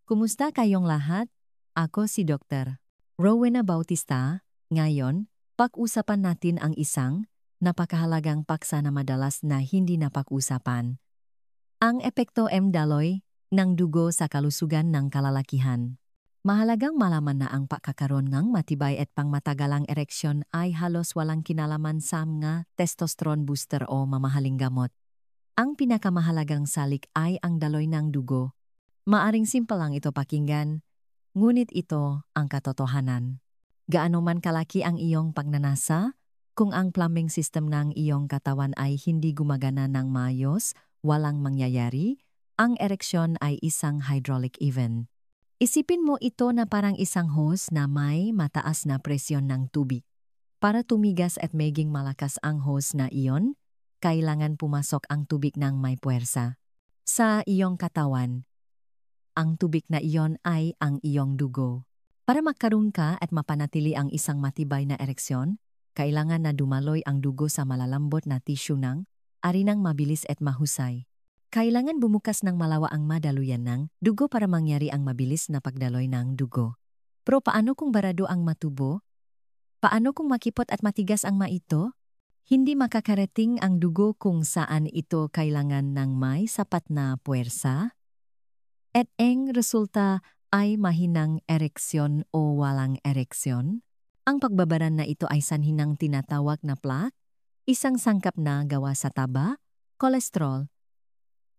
Kumusta kayong lahat? Ako si Dr. Rowena Bautista. Ngayon, pag-usapan natin ang isang napakahalagang paksa na madalas na hindi napag-usapan. Ang epekto daloy ng dugo sa kalusugan ng kalalakihan. Mahalagang malaman na ang pagkakaroon ng matibay at pangmatagalang ereksyon ay halos walang kinalaman sa mga testosterone booster o mamahaling gamot. Ang pinakamahalagang salik ay ang daloy ng dugo. Maaring simple lang ito pakinggan, ngunit ito ang katotohanan. Gaano man kalaki ang iyong pagnanasa, kung ang plumbing system ng iyong katawan ay hindi gumagana ng maayos, walang mangyayari, ang ereksyon ay isang hydraulic event. Isipin mo ito na parang isang hose na may mataas na presyon ng tubig. Para tumigas at maging malakas ang hose na iyon, kailangan pumasok ang tubig ng may puwersa sa iyong katawan. Ang tubig na iyon ay ang iyong dugo. Para magkaroon ka at mapanatili ang isang matibay na ereksyon, kailangan na dumaloy ang dugo sa malalambot na tissue ng arinang mabilis at mahusay. Kailangan bumukas ng malawa ang madaluyan ng dugo para mangyari ang mabilis na pagdaloy ng dugo. Pero paano kung barado ang matubo? Paano kung makipot at matigas ang maito? Hindi makakarating ang dugo kung saan ito kailangan ng may sapat na puwersa? At ang resulta ay mahinang ereksyon o walang ereksyon? Ang pagbabaran na ito ay sanhin ng tinatawag na plaque, isang sangkap na gawa sa taba, kolesterol,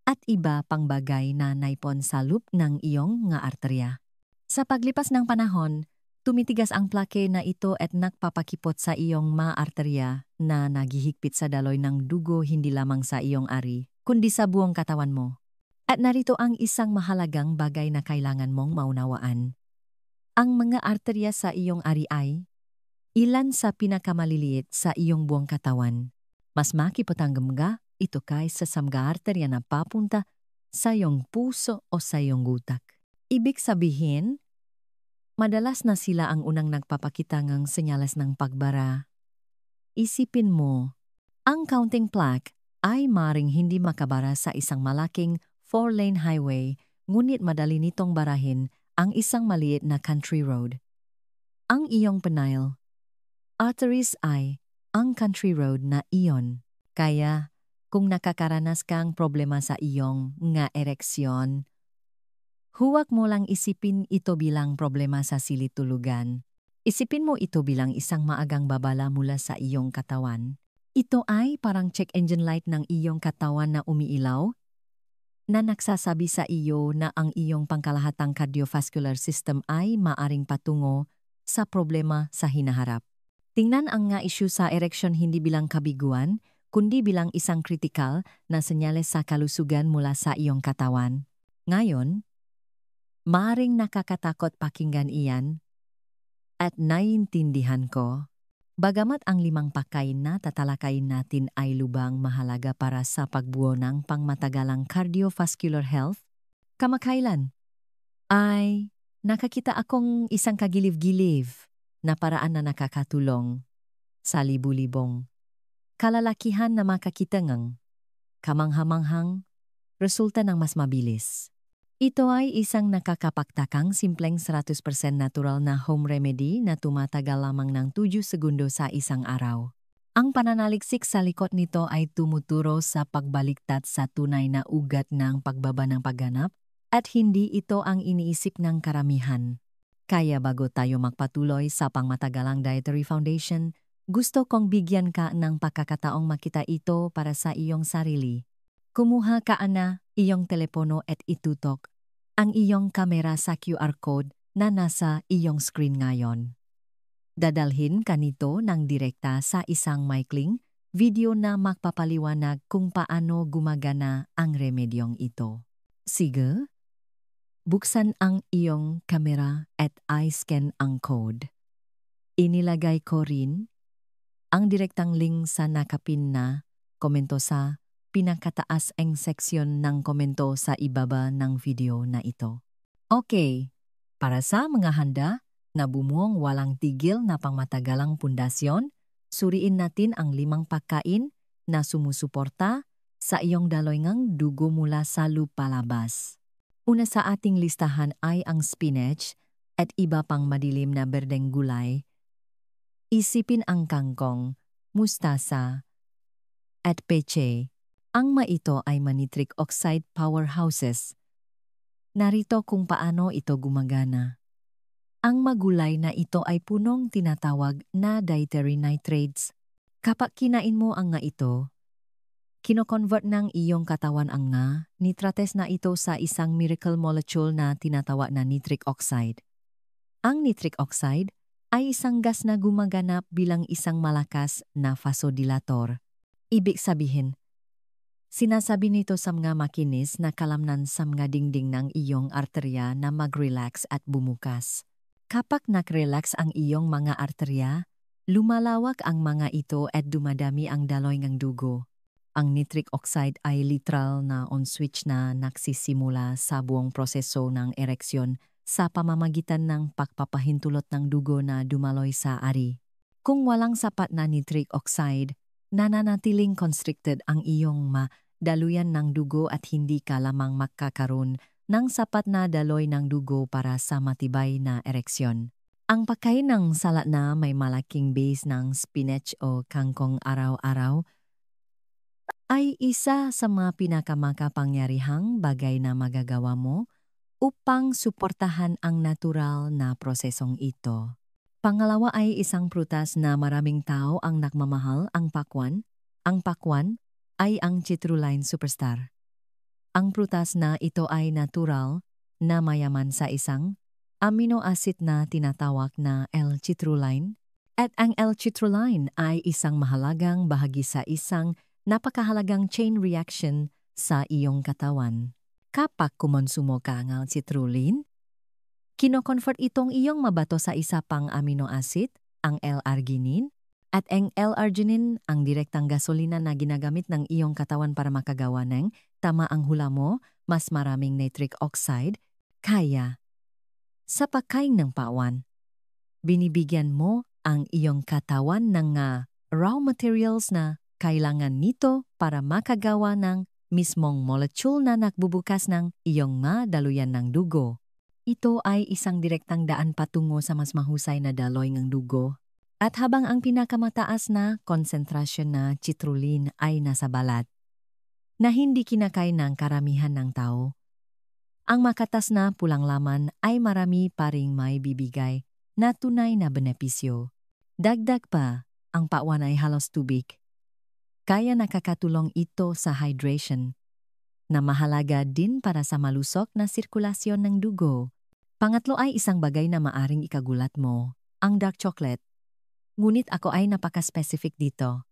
at iba pang bagay na naipon sa loop ng iyong nga arterya. Sa paglipas ng panahon, tumitigas ang plaque na ito at nagpapakipot sa iyong mga arterya na naghihigpit sa daloy ng dugo hindi lamang sa iyong ari, kundi sa buong katawan mo. At narito ang isang mahalagang bagay na kailangan mong maunawaan. Ang mga arterya sa iyong ari ay ilan sa pinakamaliliit sa iyong buong katawan. Mas makipot ang gamga ito kaysa sa mga arterya na papunta sa iyong puso o sa iyong utak. Ibig sabihin, madalas na sila ang unang nagpapakita ng senyales ng pagbara. Isipin mo, ang counting plaque ay maring hindi makabara sa isang malaking 4-lane highway, ngunit madali nitong barahin ang isang maliit na country road. Ang iyong penile arteries ay ang country road na iyon. Kaya, kung nakakaranas kang problema sa iyong nga ereksyon, huwag mo lang isipin ito bilang problema sa silid-tulugan. Isipin mo ito bilang isang maagang babala mula sa iyong katawan. Ito ay parang check engine light ng iyong katawan na umiilaw, na nagsasabi sa iyo na ang iyong pangkalahatang cardiovascular system ay maaring patungo sa problema sa hinaharap. Tingnan ang nga issue sa ereksyon hindi bilang kabiguan, kundi bilang isang kritikal na senyales sa kalusugan mula sa iyong katawan. Ngayon, maaring nakakatakot pakinggan iyan, at naiintindihan ko, bagamat ang 5 pakain na tatalakayin natin ay lubang mahalaga para sa pagbuo ng pangmatagalang cardiovascular health, kamakailan ay nakakita akong isang kagiliw-giliw na paraan na nakakatulong sa libu-libong kalalakihan na makakita ng kamanghamanghang resulta ng mas mabilis. Ito ay isang nakakapagtakang simpleng 100% natural na home remedy na tumatagal lamang ng 7 segundo sa isang araw. Ang pananaliksik sa likod nito ay tumuturo sa pagbaliktad sa tunay na ugat ng pagbaba ng pagganap at hindi ito ang iniisip ng karamihan. Kaya bago tayo magpatuloy sa pangmatagalang dietary foundation, gusto kong bigyan ka ng pagkakataong makita ito para sa iyong sarili. Kumuha ka na iyong telepono at itutok ang iyong kamera sa QR code na nasa iyong screen ngayon. Dadalhin ka nito ng direkta sa isang maikling video na magpapaliwanag kung paano gumagana ang remedyong ito. Sige, buksan ang iyong kamera at i-scan ang code. Inilagay ko rin ang direktang link sa nakapin na komento sa pinakataas ang seksyon ng komento sa ibaba ng video na ito. Okay, para sa mga handa na bumuong walang tigil na pangmatagalang pundasyon, suriin natin ang 5 pagkain na sumusuporta sa iyong daloy ng dugo mula sa lupalabas. Una sa ating listahan ay ang spinach at iba pang madilim na berdeng gulay. Isipin ang kangkong, mustasa, at peche. Ang ito ay nitric oxide powerhouses. Narito kung paano ito gumagana. Ang magulay na ito ay punong tinatawag na dietary nitrates. Kapag kinain mo ang ito, kino-convert ng iyong katawan ang nitrates na ito sa isang miracle molecule na tinatawag na nitric oxide. Ang nitric oxide ay isang gas na gumaganap bilang isang malakas na vasodilator. Ibig sabihin, sinasabi nito sa mga makinis na kalamnan sa mga dingding ng iyong arterya na mag-relax at bumukas. Kapag nag-relax ang iyong mga arterya, lumalawak ang mga ito at dumadami ang daloy ng dugo. Ang nitric oxide ay literal na on-switch na nagsisimula sa buong proseso ng ereksyon sa pamamagitan ng pagpapahintulot ng dugo na dumaloy sa ari. Kung walang sapat na nitric oxide, nananatiling constricted ang iyong daluyan ng dugo at hindi ka lamang makakaroon ng sapat na daloy ng dugo para sa matibay na ereksyon. Ang pagkain ng salat na may malaking base ng spinach o kangkong araw-araw ay isa sa mga pinakamakapangyarihang bagay na magagawa mo upang suportahan ang natural na prosesong ito. Pangalawa ay isang prutas na maraming tao ang nagmamahal, ang pakwan. Ang pakwan ay ang citrulline superstar. Ang prutas na ito ay natural na mayaman sa isang amino acid na tinatawag na L-citrulline. At ang L-citrulline ay isang mahalagang bahagi sa isang napakahalagang chain reaction sa iyong katawan. Kapag kumonsumo ka ng citrulline, kino-convert itong iyong mabato sa isa pang amino acid, ang L-arginine, at ang L-arginine ang direktang gasolina na ginagamit ng iyong katawan para makagawa ng tama ang hula mo, mas maraming nitric oxide, kaya sa pagkain ng pakwan, binibigyan mo ang iyong katawan ng raw materials na kailangan nito para makagawa ng mismong molecule na nagbubukas ng iyong daluyan ng dugo. Ito ay isang direktang daan patungo sa mas mahusay na daloy ng dugo. At habang ang pinakamataas na konsentrasyon na citrulline ay nasa balat, na hindi kinakain ng karamihan ng tao, ang makatas na pulang laman ay marami pa ring may bibigay na tunay na benepisyo. Dagdag pa, ang pakwan ay halos tubig. Kaya nakakatulong ito sa hydration, na mahalaga din para sa malusok na sirkulasyon ng dugo. Pangatlo ay isang bagay na maaring ikagulat mo, ang dark chocolate. Ngunit ako ay napaka-specific dito.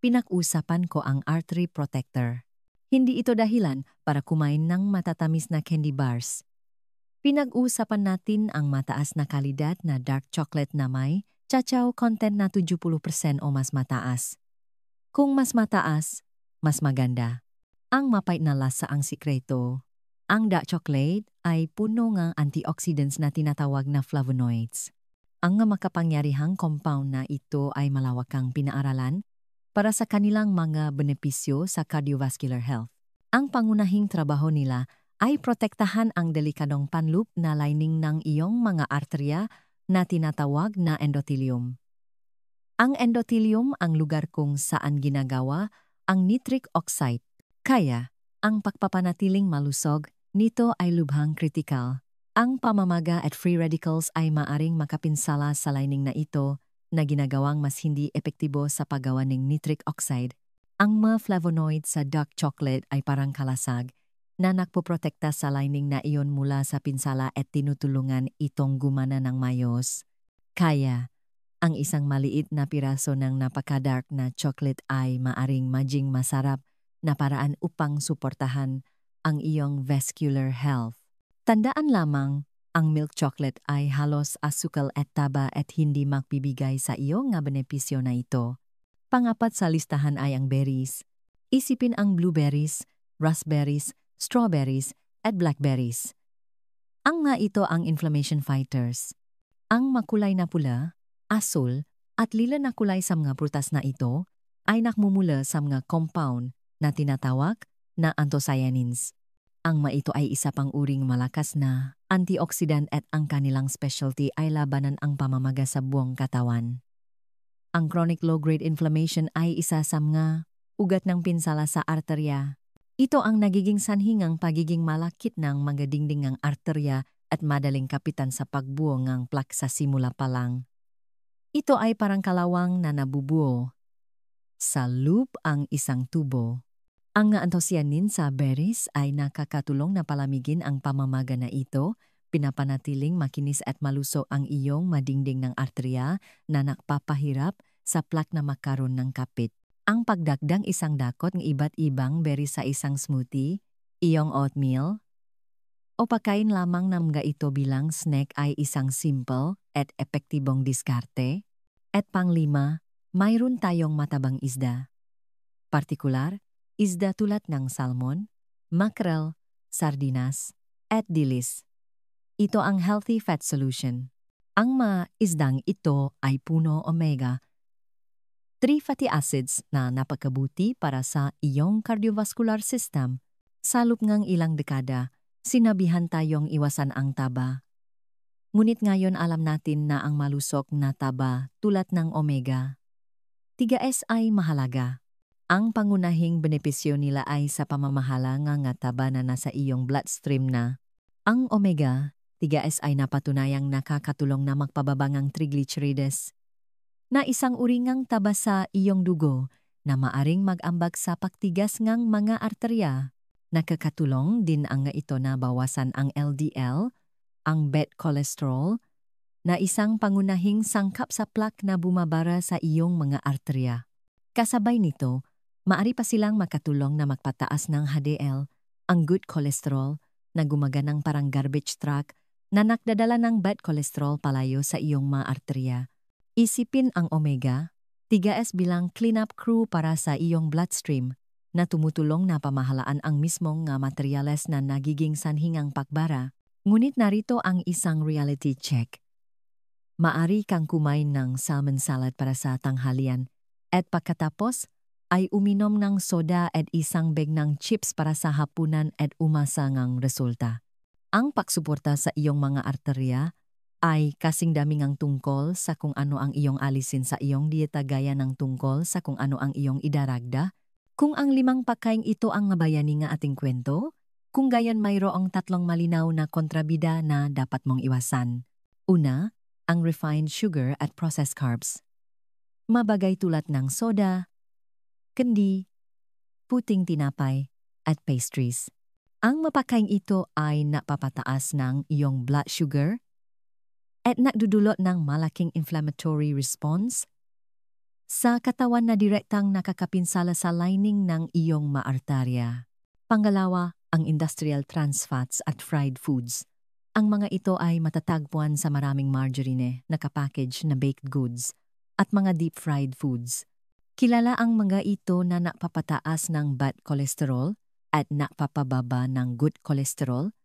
Pinag-usapan ko ang artery protector. Hindi ito dahilan para kumain ng matatamis na candy bars. Pinag-usapan natin ang mataas na kalidad na dark chocolate na may cacao content na 70% o mas mataas. Kung mas mataas, mas maganda. Ang mapait na lasa ang sikreto. Ang dark chocolate ay puno ng antioxidants na tinatawag na flavonoids. Ang makapangyarihang compound na ito ay malawakang pinaaralan para sa kanilang mga benepisyo sa cardiovascular health. Ang pangunahing trabaho nila ay protektahan ang delikadong panloop na lining ng iyong mga arterya na tinatawag na endothelium. Ang endothelium ang lugar kung saan ginagawa ang nitric oxide. Kaya, ang pagpapanatiling malusog nito ay lubhang kritikal. Ang pamamaga at free radicals ay maaring makapinsala sa lining na ito na ginagawang mas hindi epektibo sa paggawa ng nitric oxide. Ang mga flavonoids sa dark chocolate ay parang kalasag na nagpoprotekta sa lining na iyon mula sa pinsala at tinutulungan itong gumana ng mayos. Kaya, ang isang maliit na piraso ng napaka-dark na chocolate ay maaring maging masarap na paraan upang suportahan ang iyong vascular health. Tandaan lamang, ang milk chocolate ay halos asukal at taba at hindi magbibigay sa iyo nga benepisyo na ito. Pangapat sa listahan ay ang berries. Isipin ang blueberries, raspberries, strawberries, at blackberries. Ang ito ang inflammation fighters. Ang makulay na pula, asul, at lila na kulay sa mga prutas na ito ay nakmumula sa mga compound na tinatawag na anthocyanins. Ang ito ay isa pang uring malakas na antioxidant at ang kanilang specialty ay labanan ang pamamaga sa buong katawan. Ang chronic low-grade inflammation ay isa sa mga ugat ng pinsala sa arterya. Ito ang nagiging sanhingang pagiging malakit ng mga dingding ng arterya at madaling kapitan sa pagbuo ng plaque sa simula pa lang. Ito ay parang kalawang na nabubuo sa loop ang isang tubo. Ang anthocyanin sa berries ay nakakatulong na palamigin ang pamamaga na ito, pinapanatiling makinis at malusog ang iyong madingding ng arterya na nakpapahirap sa plaque na makaroon ng kapit. Ang pagdagdag isang dakot ng iba't ibang berries sa isang smoothie, iyong oatmeal, o pagkain lamang ng mga ito bilang snack ay isang simple at epektibong diskarte. At panglima, mayroon tayong matabang isda. Partikular, isda tulad ng salmon, mackerel, sardinas, at dilis. Ito ang healthy fat solution. Ang mga isdang ito ay puno omega 3 fatty acids na napakabuti para sa iyong cardiovascular system. Sa loob ng ilang dekada, sinabihan tayong iwasan ang taba. Ngunit ngayon alam natin na ang malusog na taba tulad ng omega 3 ay mahalaga. Ang pangunahing benepisyo nila ay sa pamamahala ng taba na nasa iyong bloodstream na. Ang omega 3 ay napatunayang nakakatulong na magpababa ng triglycerides na isang uringang taba sa iyong dugo na maaring mag-ambag sa pagtigas ng mga arterya. Nakakatulong din ang ito na bawasan ang LDL, ang bad cholesterol, na isang pangunahing sangkap sa plaque na bumabara sa iyong mga arterya. Kasabay nito, maari pa silang makatulong na magpataas ng HDL, ang good cholesterol, na gumaganang parang garbage truck na nakdadala ng bad cholesterol palayo sa iyong mga arterya. Isipin ang omega 3 bilang cleanup crew para sa iyong bloodstream na tumutulong na pamahalaan ang mismong nga materyales na nagiging sanhingang pakbara. Ngunit narito ang isang reality check. Maari kang kumain ng salmon salad para sa tanghalian at pagkatapos ay uminom ng soda at isang bag ng chips para sa hapunan at umasa ng resulta. Ang pagsuporta sa iyong mga arterya ay kasing daming ang tungkol sa kung ano ang iyong alisin sa iyong dieta gaya ng tungkol sa kung ano ang iyong idaragda, kung ang 5 pagkain ito ang mabayani nga ating kwento, kung gayon mayroong 3 malinaw na kontrabida na dapat mong iwasan. Una, ang refined sugar at processed carbs. Mabagay tulad ng soda, candy, puting tinapay, at pastries. Ang mapakain ito ay napapataas ng iyong blood sugar at nagdudulot ng malaking inflammatory response sa katawan na direktang nakakapinsala sa lining ng iyong maarterya. Pangalawa, ang industrial trans fats at fried foods. Ang mga ito ay matatagpuan sa maraming margarine, nakapackage na baked goods, at mga deep-fried foods. Kilala ang mga ito na napapataas ng bad cholesterol at napapababa ng good cholesterol,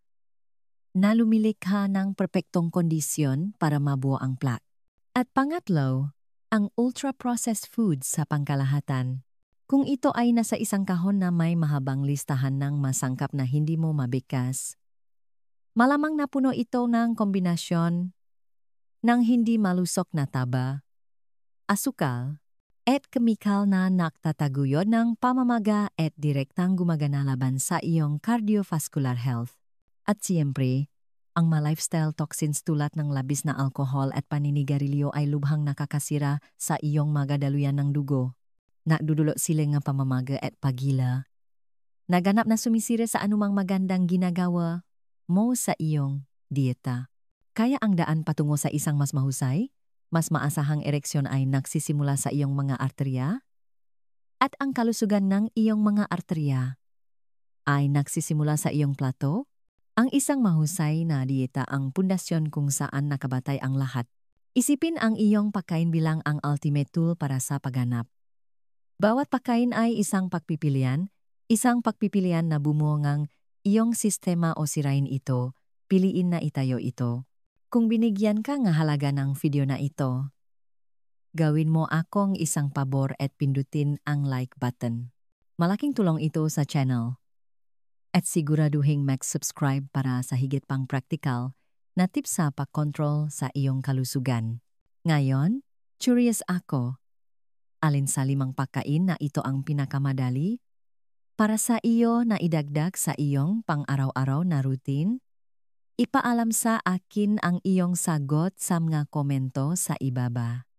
na lumilikha ng perpektong kondisyon para mabuo ang plaque. At pangatlo, ang ultra-processed foods sa pangkalahatan. Kung ito ay nasa isang kahon na may mahabang listahan ng masangkap na hindi mo mabigkas, malamang na puno ito ng kombinasyon ng hindi malusog na taba, asukal, at kemikal na naktataguyod ng pamamaga at direktang gumagana laban sa iyong cardiovascular health. At siyempre, ang mga lifestyle toxins tulad ng labis na alkohol at paninigarilyo ay lubhang nakakasira sa iyong mga daluyan ng dugo. Nagdudulot sila ng pamamaga at pagila. Naganap na sumisira sa anumang magandang ginagawa mo sa iyong dieta. Kaya ang daan patungo sa isang mas mahusay, mas maasahang ereksyon ay nagsisimula sa iyong mga arterya, at ang kalusugan ng iyong mga arterya ay nagsisimula sa iyong plato. Ang isang mahusay na dieta ang pundasyon kung saan nakabatay ang lahat. Isipin ang iyong pagkain bilang ang ultimate tool para sa pagganap. Bawat pagkain ay isang pagpipilian na bumuo ng iyong sistema o sirain ito, piliin na itayo ito. Kung binigyan ka ng halaga ng video na ito, gawin mo akong isang pabor at pindutin ang like button. Malaking tulong ito sa channel. At siguraduhing mag-subscribe para sa higit pang praktikal na tips sa pag-control sa iyong kalusugan. Ngayon, curious ako. Alin sa 5 pagkain na ito ang pinakamadali para sa iyo na idagdag sa iyong pang-araw-araw na routine? Ipaalam sa akin ang iyong sagot sa mga komento sa ibaba.